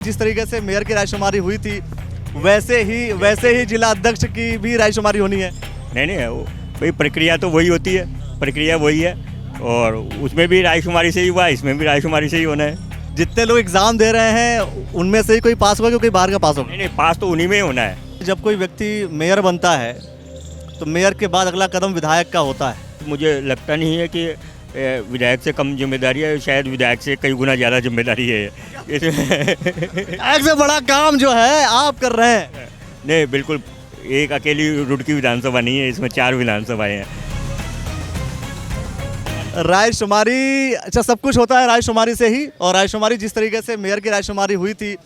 जिस तरीके से मेयर की रायशुमारी हुई थी वैसे ही जिला अध्यक्ष की भी रायशुमारी होनी है। नहीं वो भाई प्रक्रिया तो वही होती है, प्रक्रिया वही है और उसमें भी रायशुमारी से ही हुआ, इसमें भी रायशुमारी से ही होना है। जितने लोग एग्जाम दे रहे हैं उनमें से ही कोई पास होगा कि कोई बाहर का पास होगा? नहीं पास तो उन्हीं में ही होना है। जब कोई व्यक्ति मेयर बनता है तो मेयर के बाद अगला कदम विधायक का होता है। मुझे लगता नहीं है कि विधायक से कम जिम्मेदारी है, शायद विधायक से कई गुना ज़्यादा जिम्मेदारी है। विधायक से बड़ा काम जो है आप कर रहे हैं। नहीं बिल्कुल, एक अकेली रुड़की विधानसभा नहीं है, इसमें 4 विधानसभाएं हैं। रायशुमारी, अच्छा सब कुछ होता है रायशुमारी से ही, और रायशुमारी जिस तरीके से मेयर की रायशुमारी हुई थी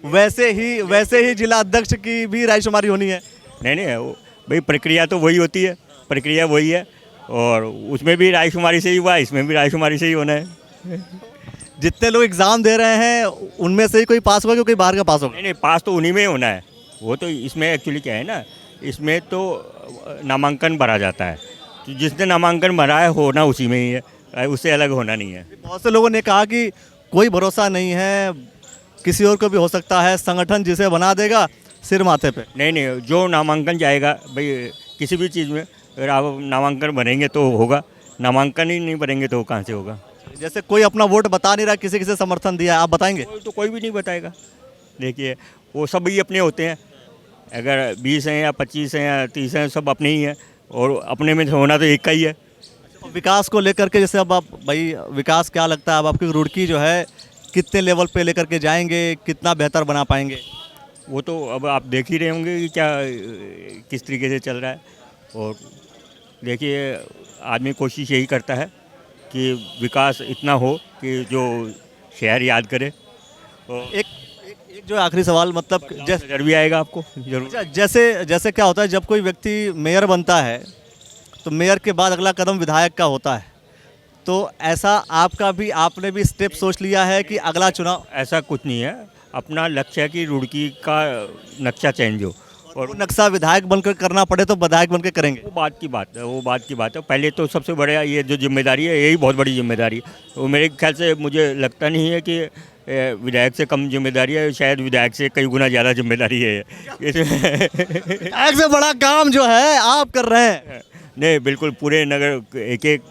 वैसे ही जिला अध्यक्ष की भी रायशुमारी होनी है। नहीं वो भाई प्रक्रिया तो वही होती है, प्रक्रिया वही है और उसमें भी रायशुमारी से ही हुआ, इसमें भी रायशुमारी से ही होना है। जितने लोग एग्जाम दे रहे हैं उनमें से ही कोई पास होगा कि कोई बाहर का पास होगा? नहीं पास तो उन्हीं में ही होना है। वो तो इसमें एक्चुअली क्या है ना, इसमें तो नामांकन भरा जाता है, तो जिसने नामांकन भरा है होना उसी में ही है, उससे अलग होना नहीं है। बहुत से लोगों ने कहा कि कोई भरोसा नहीं है, किसी और को भी हो सकता है, संगठन जिसे बना देगा सिर माथे पे। नहीं जो नामांकन जाएगा भाई किसी भी चीज़ में, अगर आप नामांकन भरेंगे तो होगा, नामांकन ही नहीं भरेंगे तो कहाँ से होगा। जैसे कोई अपना वोट बता नहीं रहा, किसी किसी समर्थन दिया, आप बताएंगे? तो कोई भी नहीं बताएगा। देखिए वो सब ही अपने होते हैं, अगर 20 हैं या 25 हैं या 30 हैं, सब अपने ही हैं और अपने में होना तो एक का ही है। विकास को लेकर के जैसे अब आप भाई विकास क्या लगता है, अब आपकी रुड़की जो है कितने लेवल पे लेकर के जाएंगे, कितना बेहतर बना पाएंगे? वो तो अब आप देख ही रहे होंगे कि क्या किस तरीके से चल रहा है। और देखिए आदमी कोशिश यही करता है कि विकास इतना हो कि जो शहर याद करे। और एक जो आखिरी सवाल, मतलब जैसे नजर भी आएगा आपको जरूर। जैसे क्या होता है जब कोई व्यक्ति मेयर बनता है तो मेयर के बाद अगला कदम विधायक का होता है, तो ऐसा आपने भी स्टेप सोच लिया है कि अगला चुनाव? ऐसा कुछ नहीं है, अपना लक्ष्य है कि रुड़की का नक्शा चेंज हो और वो नक्शा विधायक बनकर करना पड़े तो विधायक बनकर करेंगे। वो बात की बात है। पहले तो सबसे बड़ा ये जो जिम्मेदारी है, यही बहुत बड़ी जिम्मेदारी है। वो मेरे ख्याल से मुझे लगता नहीं है कि विधायक से कम जिम्मेदारी है, शायद विधायक से कई गुना ज़्यादा जिम्मेदारी है। विधायक से बड़ा काम जो है आप कर रहे हैं। नहीं बिल्कुल, पूरे नगर एक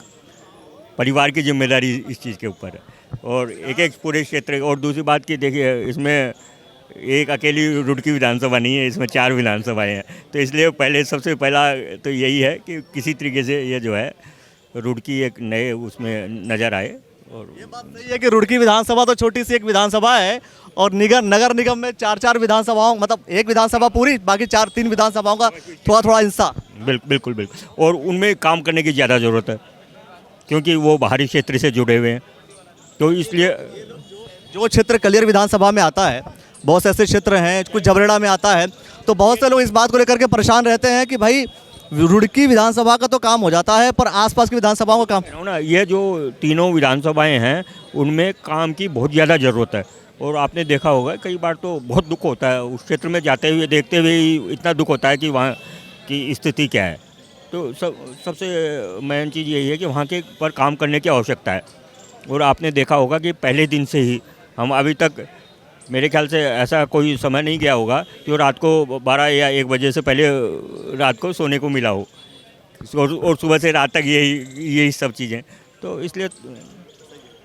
परिवार की जिम्मेदारी इस चीज़ के ऊपर है और एक पूरे क्षेत्र। और दूसरी बात की देखिए, इसमें एक अकेली रुड़की विधानसभा नहीं है, इसमें 4 विधानसभाएं हैं, तो इसलिए सबसे पहला तो यही है कि किसी तरीके से ये जो है रुड़की एक नए उसमें नज़र आए। और ये बात सही है कि रुड़की विधानसभा तो छोटी सी एक विधानसभा है और नगर निगम में 4 विधानसभाओं, मतलब एक विधानसभा पूरी, बाकी 3 विधानसभाओं का थोड़ा हिस्सा। बिल्कुल और उनमें काम करने की ज़्यादा ज़रूरत है क्योंकि वो बाहरी क्षेत्र से जुड़े हुए हैं, तो इसलिए जो क्षेत्र कलियर विधानसभा में आता है, बहुत से ऐसे क्षेत्र हैं, कुछ जबरेड़ा में आता है, तो बहुत से लोग इस बात को लेकर के परेशान रहते हैं कि भाई रुड़की विधानसभा का तो काम हो जाता है पर आसपास की विधानसभाओं का काम ना, ये जो तीनों विधानसभाएं हैं उनमें काम की बहुत ज़्यादा ज़रूरत है। और आपने देखा होगा कई बार तो बहुत दुख होता है उस क्षेत्र में जाते हुए, देखते हुए ही इतना दुख होता है कि वहाँ की स्थिति क्या है। तो सबसे मेन चीज़ यही है कि वहाँ के पर काम करने की आवश्यकता है। और आपने देखा होगा कि पहले दिन से ही हम अभी तक, मेरे ख्याल से ऐसा कोई समय नहीं गया होगा कि रात को 12 या 1 बजे से पहले रात को सोने को मिला हो, और सुबह से रात तक यही सब चीज़ें। तो इसलिए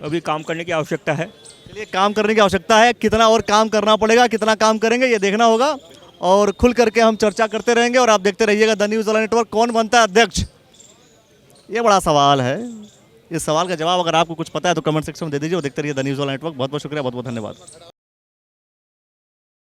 अभी काम करने की आवश्यकता है। चलिए, काम करने की आवश्यकता है, कितना और काम करना पड़ेगा, कितना काम करेंगे ये देखना होगा और खुल करके हम चर्चा करते रहेंगे। और आप देखते रहिएगा द न्यूज़ वाला नेटवर्क। कौन बनता है अध्यक्ष, ये बड़ा सवाल है। इस सवाल का जवाब अगर आपको कुछ पता है तो कमेंट सेक्शन में दे दीजिए। और देखते रहिए द न्यूज़ वाला नेटवर्क। बहुत बहुत शुक्रिया, बहुत बहुत धन्यवाद।